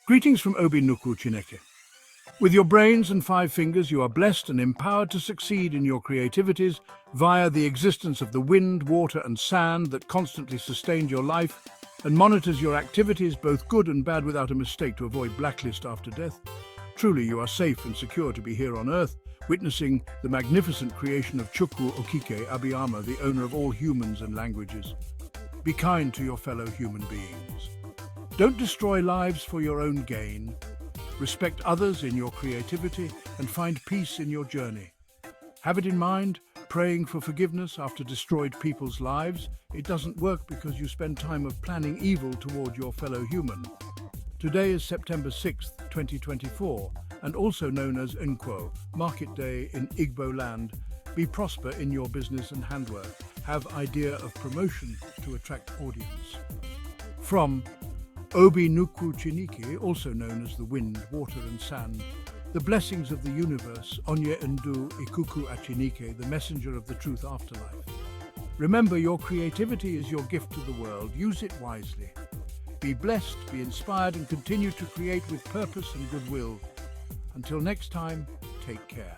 Greetings from Obi Nnukwu Chineke. With your brains and 5 fingers, you are blessed and empowered to succeed in your creativities via the existence of the wind, water and sand that constantly sustained your life and monitors your activities, both good and bad, without a mistake to avoid blacklist after death. Truly, you are safe and secure to be here on Earth, witnessing the magnificent creation of Chukwu Okike Abiama, the owner of all humans and languages. Be kind to your fellow human beings. Don't destroy lives for your own gain. Respect others in your creativity and find peace in your journey. Have it in mind, praying for forgiveness after destroyed people's lives. It doesn't work because you spend time of planning evil toward your fellow human. Today is September 6th, 2024, and also known as Nkwo, Market Day in Igbo land. Be prosper in your business and handwork. Have idea of promotion to attract audience. From Obi Nnukwu Chineke, also known as the wind, water and sand, the blessings of the universe, Onye Ndu Ikuku Achinike, the messenger of the truth afterlife. Remember, your creativity is your gift to the world. Use it wisely. Be blessed, be inspired, and continue to create with purpose and goodwill. Until next time, take care.